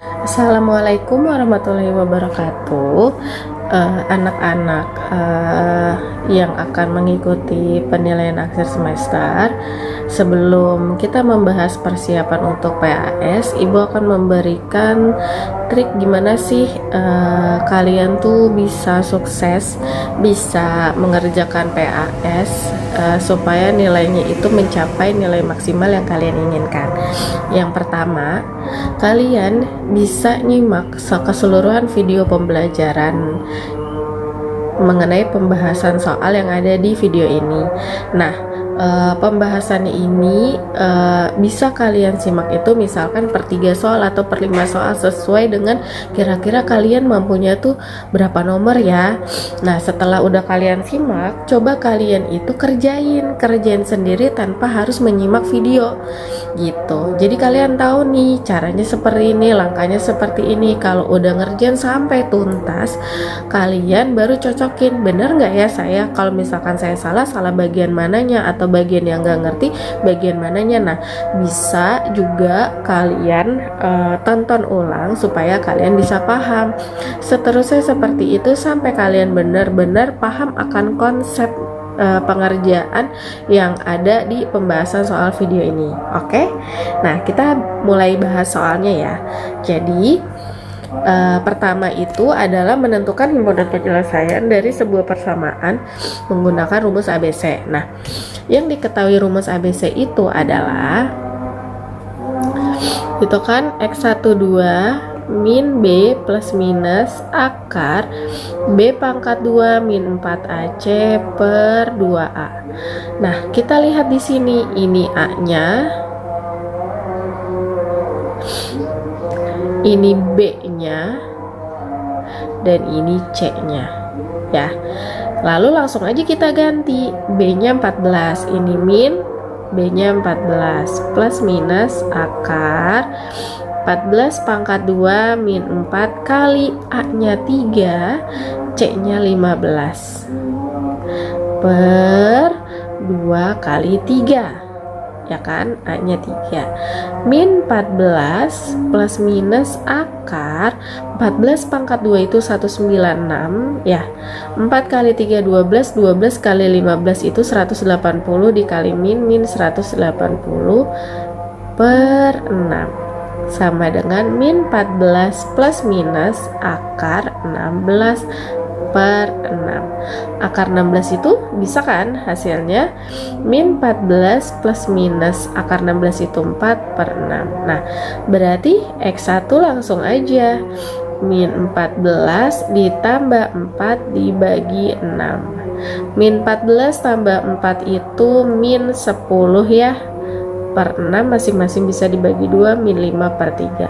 Assalamualaikum warahmatullahi wabarakatuh. Anak-anak yang akan mengikuti penilaian akhir semester, sebelum kita membahas persiapan untuk PAS, Ibu akan memberikan trik gimana sih kalian tuh bisa sukses, bisa mengerjakan PAS supaya nilainya itu mencapai nilai maksimal yang kalian inginkan. Yang pertama, kalian bisa nyimak keseluruhan video pembelajaran mengenai pembahasan soal yang ada di video ini. Nah, pembahasannya ini bisa kalian simak itu misalkan per 3 soal atau per 5 soal sesuai dengan kira-kira kalian mampunya tuh berapa nomor ya. Nah, setelah udah kalian simak, coba kalian itu kerjain sendiri tanpa harus menyimak video gitu. Jadi kalian tahu nih caranya seperti ini, langkahnya seperti ini. Kalau udah ngerjain sampai tuntas, kalian baru cocokin bener nggak ya saya, kalau misalkan saya salah bagian mananya, atau bagian yang nggak ngerti bagian mananya. Nah, bisa juga kalian tonton ulang supaya kalian bisa paham. Seterusnya seperti itu sampai kalian benar-benar paham akan konsep pengerjaan yang ada di pembahasan soal video ini. Oke? Nah, kita mulai bahas soalnya ya. Jadi pertama itu adalah menentukan himpunan penyelesaian dari sebuah persamaan menggunakan rumus ABC. Nah, yang diketahui rumus ABC itu adalah itu kan X12 min B plus minus akar B pangkat 2 min 4AC per 2A. Nah, kita lihat di sini, ini A-nya, ini B-nya, dan ini C-nya ya. Lalu langsung aja kita ganti, B-nya 14, ini min, B-nya 14 plus minus akar 14 pangkat 2 min 4 kali A-nya 3, C-nya 15 per 2 kali 3 ya kan, A-nya 3 min 14 plus minus akar 14 pangkat 2 itu 196 ya, 4 kali 3 12, 12 kali 15 itu 180 dikali min 180 per 6 sama dengan min 14 plus minus akar 16 per 6. Akar 16 itu bisa kan hasilnya min 14 plus minus akar 16 itu 4 per 6. Nah, berarti X1 langsung aja min 14 ditambah 4 dibagi 6. Min 14 tambah 4 itu min 10 ya, per 6 masing-masing bisa dibagi 2, min 5 per 3.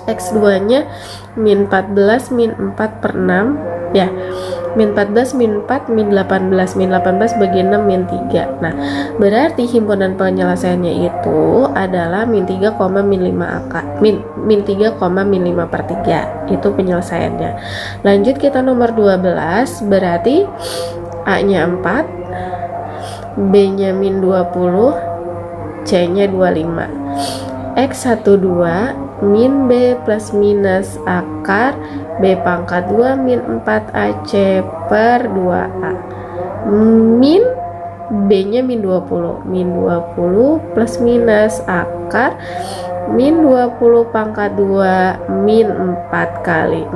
X2 nya min 14 min 4 per 6 ya, min 14 min 4 min 18, min 18 bagi 6 min 3. Nah, berarti himpunan penyelesaiannya itu adalah min 3, min 5 akar min 3, min 5 per 3 itu penyelesaiannya. Lanjut kita nomor 12, berarti A nya 4, B-nya min 20, C-nya 25. X12 min B plus minus akar B pangkat 2 min 4AC per 2A. Min B-nya min 20, min 20 plus minus akar min 20 pangkat 2 min 4 kali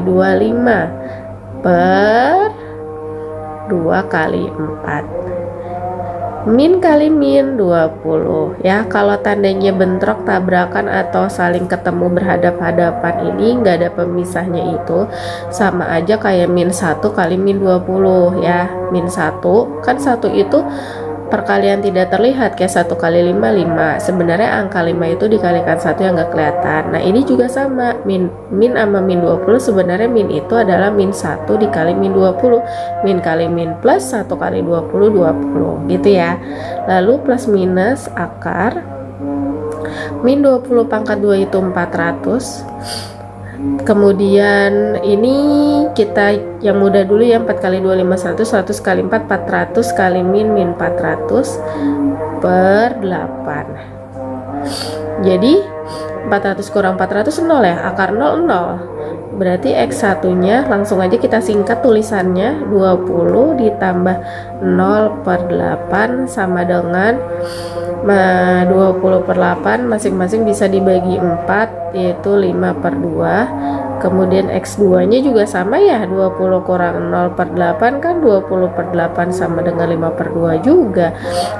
25 per 2 kali 4. Min kali min 20 ya. Kalau tandanya bentrok, tabrakan, atau saling ketemu berhadap-hadapan, ini nggak ada pemisahnya, itu sama aja kayak min 1 kali min 20 ya. Min 1 kan 1 itu perkalian tidak terlihat, kayak 1 kali 5 5. Sebenarnya angka 5 itu dikalikan 1 yang nggak kelihatan. Nah, ini juga sama, min sama min 20 sebenarnya min itu adalah min 1 dikali min 20. Min kali min plus 1 kali 20 20 gitu ya. Lalu plus minus akar min 20 pangkat 2 itu 400. Kemudian ini kita yang mudah dulu ya, 4 kali 2 500, 100 kali 4 400 kali min 400 per 8. Jadi 400 kurang 400 0 ya, akar 0 0. Berarti X1 nya langsung aja kita singkat tulisannya, 20 ditambah 0 per 8 sama dengan 20 per 8 masing-masing bisa dibagi 4, yaitu 5 per 2. Kemudian X2 nya juga sama ya, 20 kurang 0 per 8 kan 20 per 8 sama dengan 5 per 2 juga.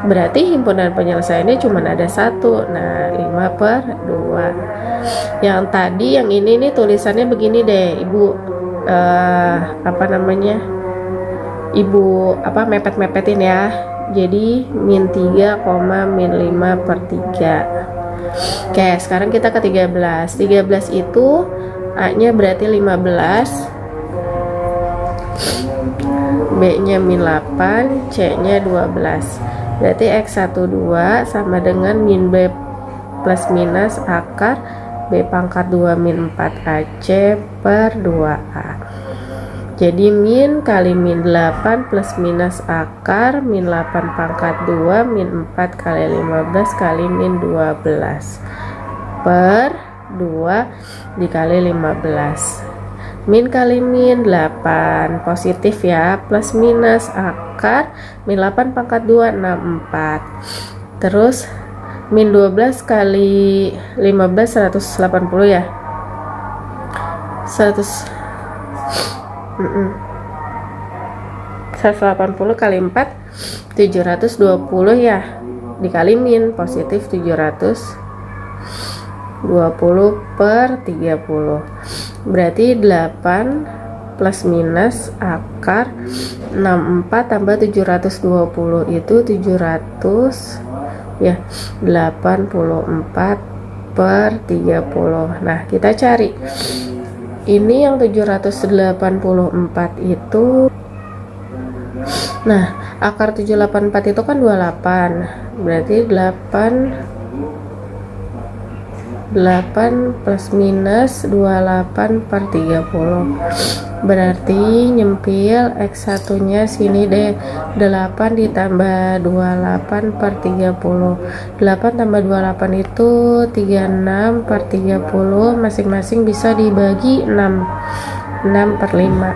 Berarti himpunan penyelesaiannya cuma ada satu. Nah, 5 per 2. Yang tadi yang ini nih tulisannya begini deh, Ibu Ibu mepet-mepetin ya. Jadi min 3, min 5 per 3. Oke, sekarang kita ke 13. 13 itu A nya berarti 15, B nya min 8, C nya 12. Berarti X12 sama dengan min B plus minus akar B pangkat 2 min 4 AC per 2A. Jadi min kali min 8 plus minus akar min 8 pangkat 2 min 4 kali 15 kali min 12 per 2 dikali 15. Min kali min 8 positif ya, plus minus akar min 8 pangkat 2 64. Terus min 12 kali 15 180 ya, 180 kali 4 720 ya, dikali min positif 720 per 30. Berarti 8 plus minus akar 64 tambah 720 itu 700 ya, 84 per 30. Nah, kita cari ini yang 784 itu. Nah, akar 784 itu kan 28. Berarti 8 plus minus 28 per 30. Berarti nyempil X1 nya sini deh, 8 ditambah 28 per 30. 8 tambah 28 itu 36 per 30, masing-masing bisa dibagi 6 per 5.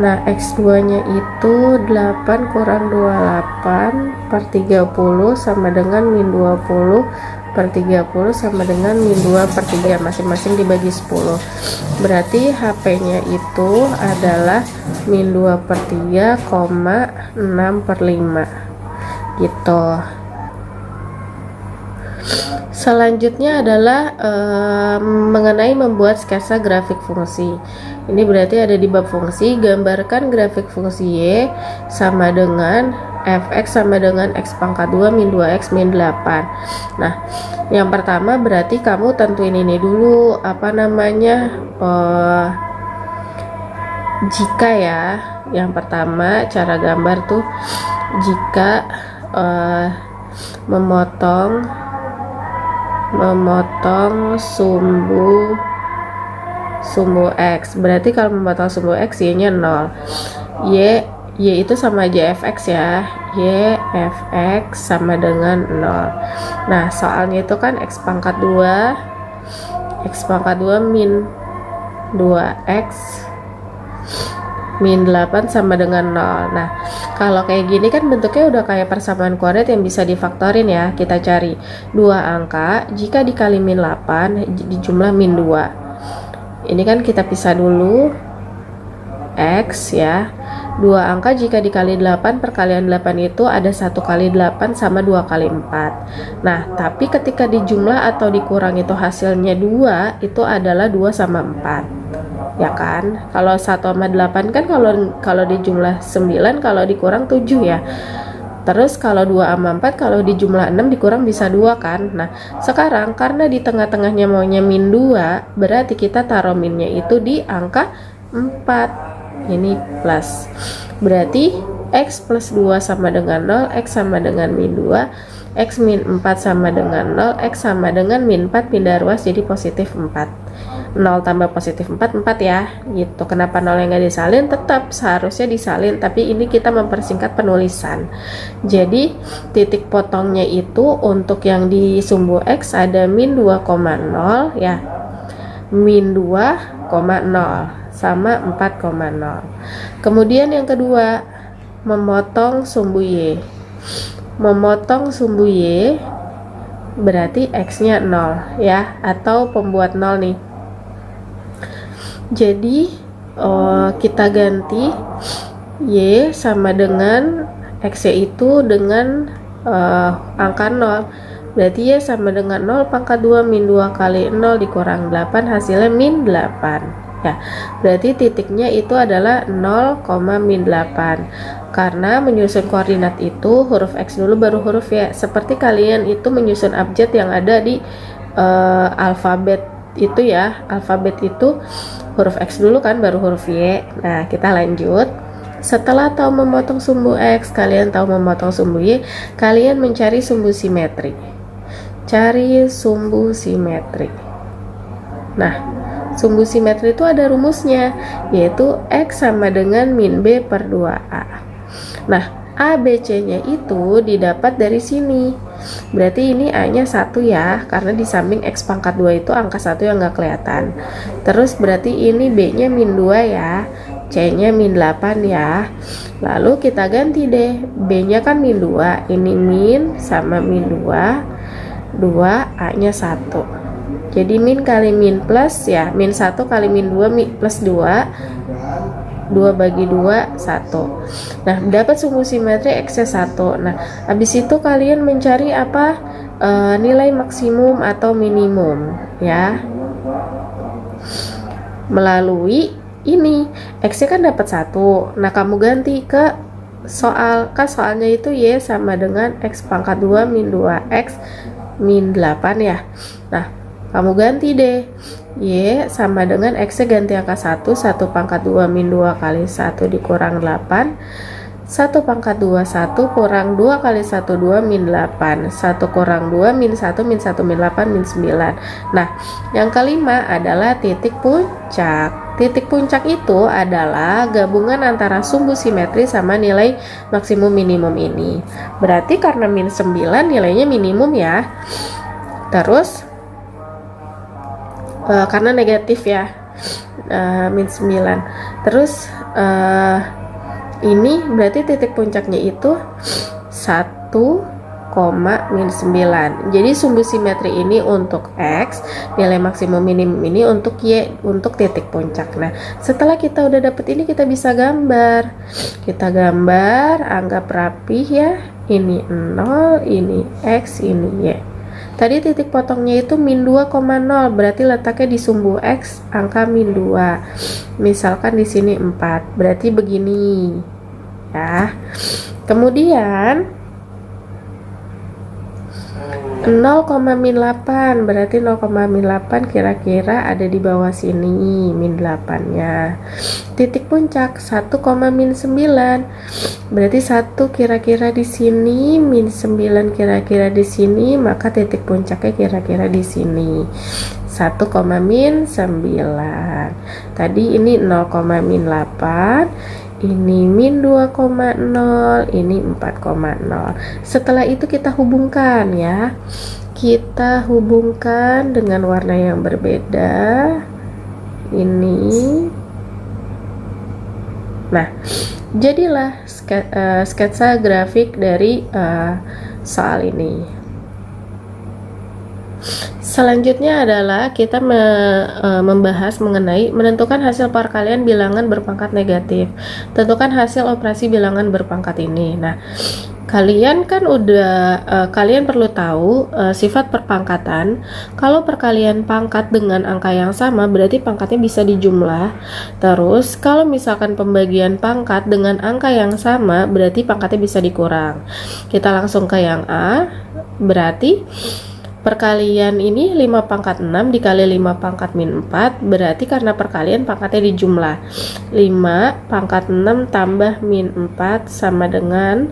Nah, X2 nya itu 8 kurang 28 per 30 sama dengan min 20 per 30 sama dengan min 2 per 3, masing-masing dibagi 10. Berarti HP nya itu adalah min 2 per 3, 6 per 5 gitu. Selanjutnya adalah mengenai membuat sketsa grafik fungsi. Ini berarti ada di bab fungsi. Gambarkan grafik fungsi Y sama dengan fx sama dengan x pangkat 2 min 2x min 8. Nah, yang pertama berarti kamu tentuin ini dulu, jika ya. Yang pertama cara gambar tuh jika memotong sumbu X. Berarti kalau memotong sumbu X, Y-nya 0. Y itu sama aja fx ya. Y fx sama dengan 0. Nah, soalnya itu kan X pangkat 2 min 2X min 8 sama dengan 0. Nah, kalau kayak gini kan bentuknya udah kayak persamaan koordinat yang bisa difaktorin ya. Kita cari dua angka, jika dikali min 8 dijumlah min 2. Ini kan kita pisah dulu X ya. Dua angka jika dikali 8, perkalian 8 itu ada 1 kali 8 sama 2 kali 4. Nah, tapi ketika dijumlah atau dikurang itu hasilnya 2, itu adalah 2 sama 4. Ya kan? Kalau 1 sama 8 kan kalau dijumlah 9, kalau dikurang 7 ya. Terus kalau 2 sama 4 kalau dijumlah 6 dikurang bisa 2 kan. Nah, sekarang karena di tengah-tengahnya maunya min 2, berarti kita taruh minnya itu di angka 4. Ini plus. Berarti X plus 2 sama dengan 0, X sama dengan min 2, X min 4 sama dengan 0, X sama dengan min 4 pindah ruas jadi positif 4. 0 tambah positif 4 ya gitu. Kenapa 0 yang nggak disalin? Tetap seharusnya disalin, tapi ini kita mempersingkat penulisan. Jadi titik potongnya itu untuk yang di sumbu X ada min 2,0 ya, min 2,0 sama 4,0. Kemudian yang kedua, memotong sumbu Y. Memotong sumbu Y berarti X-nya 0 ya, atau pembuat 0 nih. Jadi kita ganti Y sama dengan X-nya itu dengan angka 0. Berarti Y sama dengan 0 pangkat 2 min 2 kali 0 dikurang 8, hasilnya min 8 ya. Berarti titiknya itu adalah 0, min 8. Karena menyusun koordinat itu huruf X dulu baru huruf Y, seperti kalian itu menyusun abjad yang ada di alfabet itu ya. Alfabet itu huruf X dulu kan baru huruf Y. Nah, kita lanjut. Setelah tahu memotong sumbu X, kalian tahu memotong sumbu Y, kalian mencari sumbu simetri. Cari sumbu simetri. Nah, sumbu simetri itu ada rumusnya, yaitu X sama dengan min B per 2A. Nah, A, B, C-nya itu didapat dari sini. Berarti ini A-nya 1 ya, karena di samping X pangkat 2 itu angka 1 yang nggak kelihatan. Terus berarti ini B-nya min 2 ya, C-nya min 8 ya. Lalu kita ganti deh, B-nya kan min 2, ini min sama min 2, 2, A-nya 1. Jadi min kali min plus ya, min 1 kali min 2 plus 2, 2 bagi 2, 1. Nah, dapat sumbu simetri X-nya 1. Nah, habis itu kalian mencari apa? Nilai maksimum atau minimum ya. Melalui ini, X-nya kan dapat 1. Nah, kamu ganti ke soal. Kan soalnya itu Y sama dengan X pangkat 2 min 2X min 8 ya. Nah, kamu ganti deh, Y sama dengan X-nya ganti angka 1, 1 pangkat 2 min 2 kali 1 dikurang 8, 1 pangkat 2, 1 kurang 2 kali 1, 2 min 8, 1 kurang 2 min 1, min 1 min 8 min 9. Nah, yang kelima adalah titik puncak. Titik puncak itu adalah gabungan antara sumbu simetri sama nilai maksimum minimum ini. Berarti karena min 9 nilainya minimum ya. Terus karena negatif ya, min 9. Terus ini berarti titik puncaknya itu 1, min 9. Jadi sumbu simetri ini untuk X, nilai maksimum minimum ini untuk Y, untuk titik puncak. Nah, setelah kita udah dapet ini, kita bisa gambar. Kita gambar, anggap rapih ya. Ini 0, ini X, ini Y. Tadi titik potongnya itu min 2,0, berarti letaknya di sumbu X angka min 2. Misalkan di sini 4, berarti begini ya. Kemudian 0,8 berarti 0,8 kira-kira ada di bawah sini, min 8 nya. Titik puncak 1,9 berarti 1 kira-kira di sini, min 9 kira-kira di sini, maka titik puncaknya kira-kira di sini, 1,9. Tadi ini 0,8, ini min 2,0, ini 4,0. Setelah itu kita hubungkan ya. Kita hubungkan dengan warna yang berbeda. Ini. Nah, jadilah sketsa grafik dari soal ini. Selanjutnya adalah kita membahas mengenai menentukan hasil perkalian bilangan berpangkat negatif. Tentukan hasil operasi bilangan berpangkat ini. Nah, kalian kan kalian perlu tahu sifat perpangkatan. Kalau perkalian pangkat dengan angka yang sama, berarti pangkatnya bisa dijumlah. Terus, kalau misalkan pembagian pangkat dengan angka yang sama, berarti pangkatnya bisa dikurang. Kita langsung ke yang A, berarti perkalian ini 5 pangkat 6 dikali 5 pangkat min 4, berarti karena perkalian pangkatnya dijumlah. 5 pangkat 6 tambah min 4 sama dengan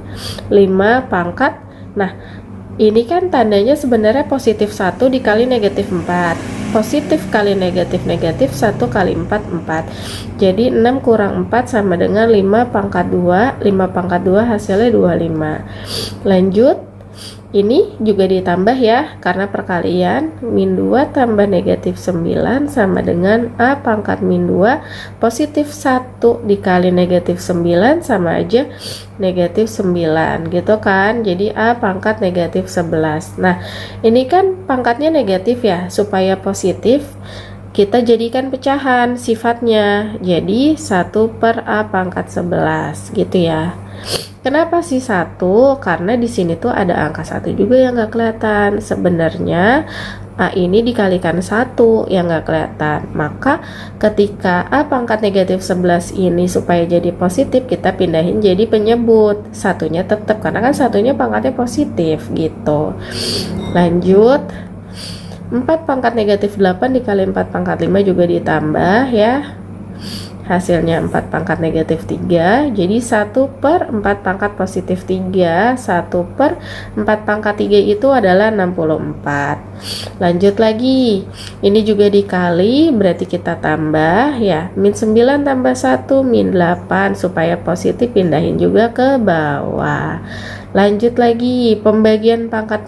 5 pangkat. Nah, ini kan tandanya sebenarnya positif 1 dikali negatif 4. positif kali negatif negatif, 1 kali 4 4. Jadi 6 kurang 4 sama dengan 5 pangkat 2. 5 pangkat 2 hasilnya 25. Lanjut, ini juga ditambah ya, karena perkalian. Min 2 tambah negatif 9 sama dengan A pangkat min 2 positif 1 dikali negatif 9 sama aja negatif 9 gitu kan. Jadi A pangkat negatif 11. Nah, ini kan pangkatnya negatif ya, supaya positif kita jadikan pecahan sifatnya. Jadi 1 per A pangkat 11 gitu ya. Kenapa sih 1? Karena di sini tuh ada angka 1 juga yang nggak kelihatan. Sebenarnya A ini dikalikan 1 yang nggak kelihatan. Maka ketika A pangkat negatif 11 ini supaya jadi positif, kita pindahin jadi penyebut. Satunya tetap, karena kan satunya pangkatnya positif gitu. Lanjut, 4 pangkat negatif 8 dikali 4 pangkat 5 juga ditambah ya. Hasilnya 4 pangkat negatif 3. Jadi 1 per 4 pangkat positif 3. 1 per 4 pangkat 3 itu adalah 64. Lanjut lagi. Ini juga dikali, berarti kita tambah ya. Min 9 tambah 1 min 8. Supaya positif pindahin juga ke bawah. Lanjut lagi, pembagian pangkat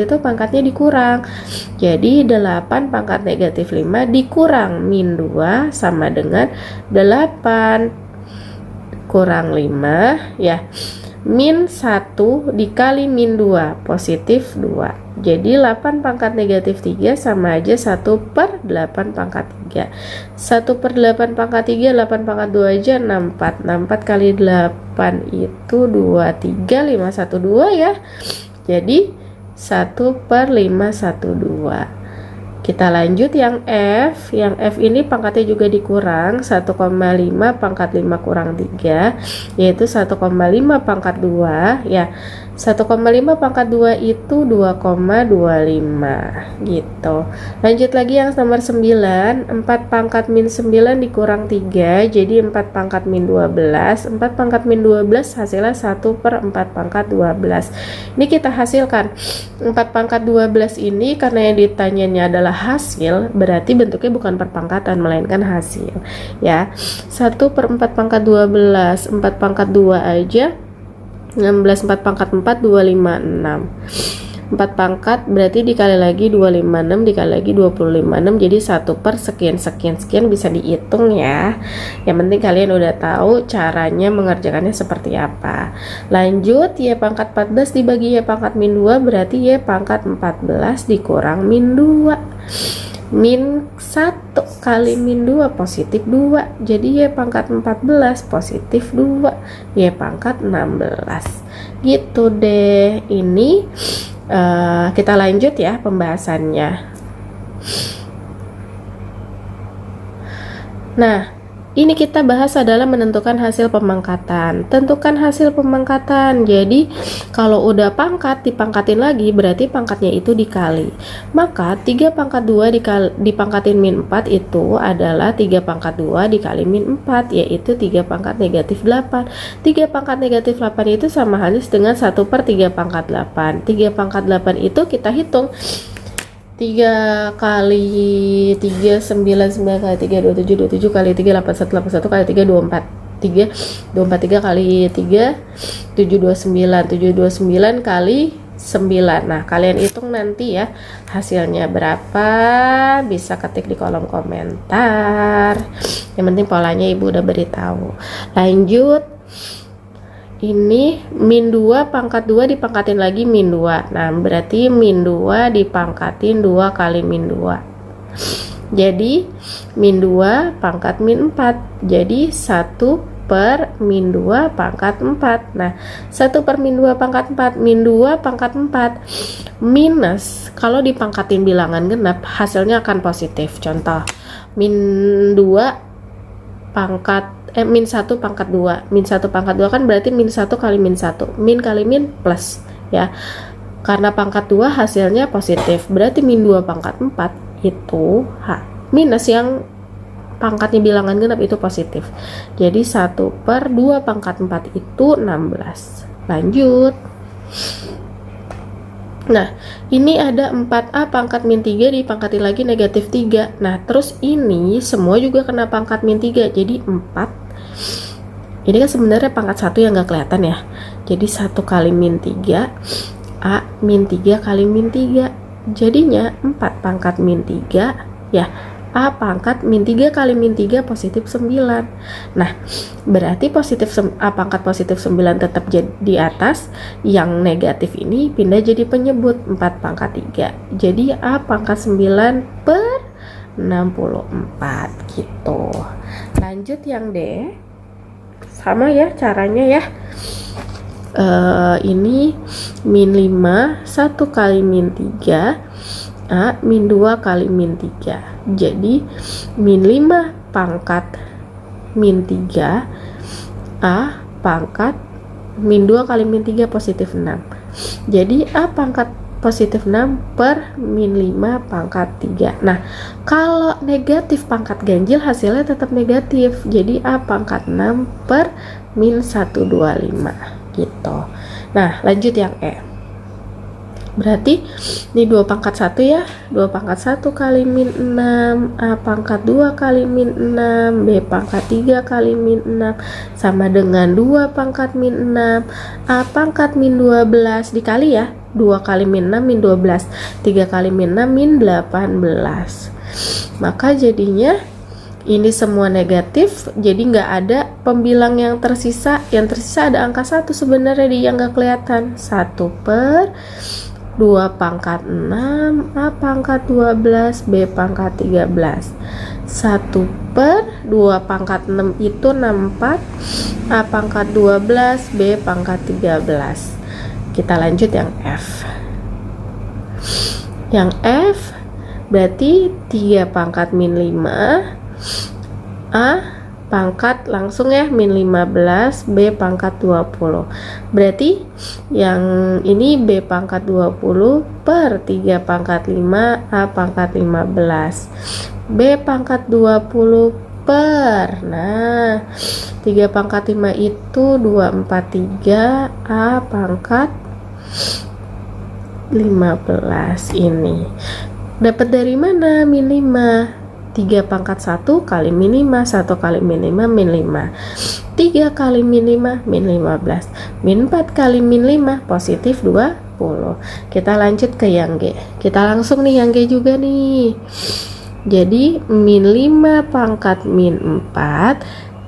itu pangkatnya dikurang. Jadi 8 pangkat negatif 5 dikurang min 2 sama dengan 8 kurang 5 ya. Min 1 dikali min 2 positif 2. Jadi 8 pangkat negatif 3 sama aja 1 per 8 pangkat 3. 1 per 8 pangkat 3, 8 pangkat 2 aja 64. 64 kali 8 itu 23, 512 ya. Jadi 1 per 512. Kita lanjut yang F. Yang F ini pangkatnya juga dikurang, 1,5 pangkat 5 kurang 3, yaitu 1,5 pangkat 2 ya. 1,5 pangkat 2 itu 2,25 gitu. Lanjut lagi yang nomor 9. 4 pangkat min 9 dikurang 3, jadi 4 pangkat min 12. 4 pangkat min 12 hasilnya 1 per 4 pangkat 12. Ini kita hasilkan 4 pangkat 12 ini, karena yang ditanyanya adalah hasil, berarti bentuknya bukan perpangkatan melainkan hasil ya. 1 per 4 pangkat 12, 4 pangkat 2 aja 16, 4 pangkat 4 256. 4 pangkat berarti dikali lagi 256 dikali lagi 256, jadi 1 per sekian sekian sekian bisa dihitung ya. Yang penting kalian udah tahu caranya mengerjakannya seperti apa. Lanjut, Y pangkat 14 dibagi Y pangkat min 2 berarti Y pangkat 14 dikurang min 2. Min 1 kali min 2 positif 2. Jadi Y pangkat 14 positif 2. Y pangkat 16. Gitu deh. Ini kita lanjut ya pembahasannya. Nah, ini kita bahas adalah menentukan hasil pemangkatan. Tentukan hasil pemangkatan. Jadi kalau udah pangkat dipangkatin lagi, berarti pangkatnya itu dikali. Maka 3 pangkat 2 dipangkatin min 4 itu adalah 3 pangkat 2 dikali min 4, yaitu 3 pangkat negatif 8. 3 pangkat negatif 8 itu sama halnya dengan 1 per 3 pangkat 8. 3 pangkat 8 itu kita hitung 3 kali 3 9 9 kali 3 27 27 kali 3 81 81 kali 3 24 3 24 3 kali 3 729 729 kali 9. Nah, kalian hitung nanti ya hasilnya berapa, bisa ketik di kolom komentar. Yang penting polanya ibu udah beritahu. Lanjut, ini min 2 pangkat 2 dipangkatin lagi min 2. Nah, berarti min 2 dipangkatin 2 kali min 2. Jadi min 2 pangkat min 4. Jadi 1 per min 2 pangkat 4. Nah, 1 per min 2 pangkat 4, min 2 pangkat 4 minus, kalau dipangkatin bilangan genap hasilnya akan positif. Contoh, min 2 pangkat min 1 pangkat 2. Min 1 pangkat 2 kan berarti min 1 kali min 1. Min kali min plus ya. Karena pangkat 2 hasilnya positif, berarti min 2 pangkat 4 itu minus yang pangkatnya bilangan genap itu positif. Jadi 1 per 2 pangkat 4 itu 16. Lanjut. Nah, ini ada 4A pangkat min 3 dipangkatin lagi negatif 3. Nah, terus ini semua juga kena pangkat min 3. Jadi 4. Ini kan sebenarnya pangkat 1 yang nggak kelihatan ya. Jadi 1 kali min 3, A min 3 kali min 3. Jadinya 4 pangkat min 3, ya. A pangkat min 3 kali min 3 positif 9. Nah, berarti A pangkat positif 9 tetap di atas. Yang negatif ini pindah jadi penyebut 4 pangkat 3. Jadi A pangkat 9 per 64 gitu. Lanjut yang D. Sama ya caranya ya. Ini min 5 1 kali min 3, A min 2 kali min 3. Jadi min 5 pangkat min 3, A pangkat min 2 kali min 3 positif 6. Jadi A pangkat positif 6 per min 5 pangkat 3. Nah, kalau negatif pangkat ganjil hasilnya tetap negatif. Jadi A pangkat 6 per min 125 gitu. Nah, lanjut yang E. Berarti ini 2 pangkat 1 ya. 2 pangkat 1 kali min 6, A pangkat 2 kali min 6, B pangkat 3 kali min 6 sama dengan 2 pangkat min 6, A pangkat min 12 dikali ya. 2 kali min 6 min 12, 3 kali min 6 min 18. Maka jadinya ini semua negatif, jadi nggak ada pembilang yang tersisa. Yang tersisa ada angka 1 sebenarnya yang nggak kelihatan. 1 per 2 pangkat 6, A pangkat 12, B pangkat 13. 1 per 2 pangkat 6 itu 64, A pangkat 12, B pangkat 13. Kita lanjut yang F. Yang F berarti 3 pangkat min 5, A pangkat langsung ya min 15, B pangkat 20. Berarti yang ini B pangkat 20 per 3 pangkat 5, A pangkat 15, B pangkat 20 per, nah 3 pangkat 5 itu 243, A pangkat 15. Ini dapat dari mana min 5? 3 pangkat 1 kali min 5, 1 kali min 5 min 5, 3 kali min 5 min 15, min 4 kali min 5 positif 20. Kita lanjut ke yang G. Kita langsung nih yang G juga nih. Jadi min 5 pangkat min 4,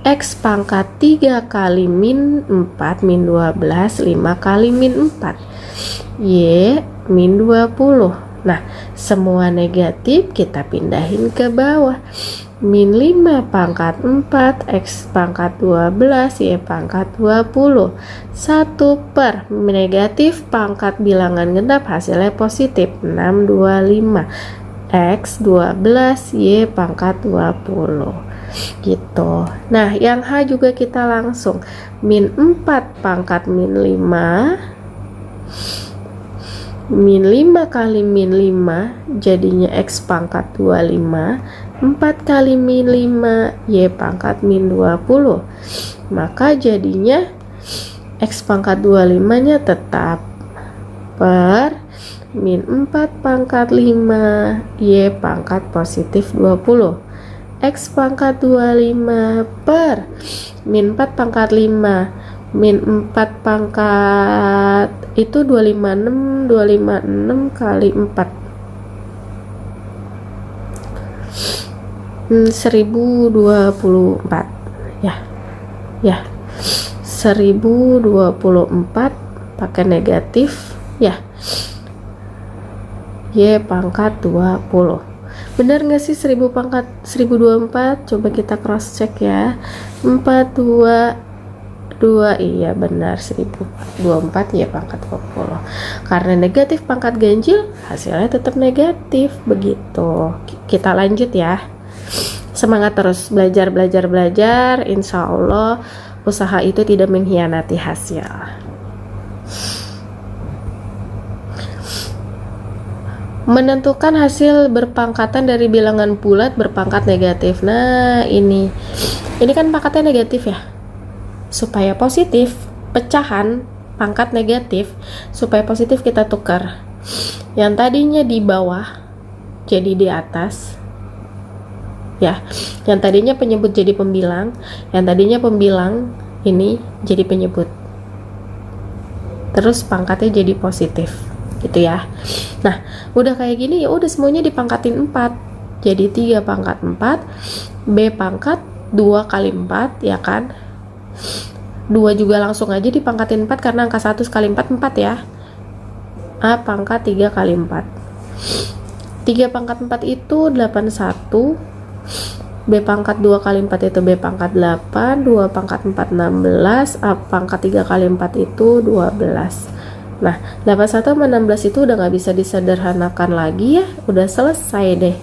X pangkat 3 kali min 4 min 12, 5 kali min 4, Y min 20. Nah, semua negatif kita pindahin ke bawah. Min 5 pangkat 4, X pangkat 12, Y pangkat 20. 1 per negatif pangkat bilangan genap hasilnya positif 625. X 12, Y pangkat 20. Gitu. Nah, yang H juga kita langsung. Min 4 pangkat min 5, min 5 kali min 5 jadinya X pangkat 25, 4 kali min 5, Y pangkat min 20. Maka jadinya X pangkat 25 nya tetap per min 4 pangkat 5, Y pangkat positif 20. X pangkat 25 per min 4 pangkat 5, min 4 pangkat itu 256, 256 kali 4 1024 ya 1024 pakai negatif ya, Y pangkat 20. Benar nggak sih 1000 pangkat 1024? Coba kita cross check ya. 422, iya benar 1024 ya pangkat 20. Karena negatif pangkat ganjil hasilnya tetap negatif. Begitu. Kita lanjut ya. Semangat terus belajar. Insya Allah usaha itu tidak mengkhianati hasil. Menentukan hasil berpangkatan dari bilangan bulat berpangkat negatif. Nah, ini kan pangkatnya negatif ya. Supaya positif, pecahan pangkat negatif, supaya positif kita tukar. Yang tadinya di bawah jadi di atas. Ya, yang tadinya penyebut jadi pembilang, yang tadinya pembilang ini jadi penyebut. Terus pangkatnya jadi positif, gitu ya. Nah, udah kayak gini ya udah semuanya dipangkatin 4. Jadi 3 pangkat 4, B pangkat 2 kali 4, ya kan? 2 juga langsung aja dipangkatin 4 karena angka 1 kali 4, 4 ya. A pangkat 3 kali 4. 3 pangkat 4 itu 81. B pangkat 2 kali 4 itu B pangkat 8, 2 pangkat 4 16, A pangkat 3 kali 4 itu 12. Nah, 81 sama 16 itu udah gak bisa disederhanakan lagi ya, udah selesai deh.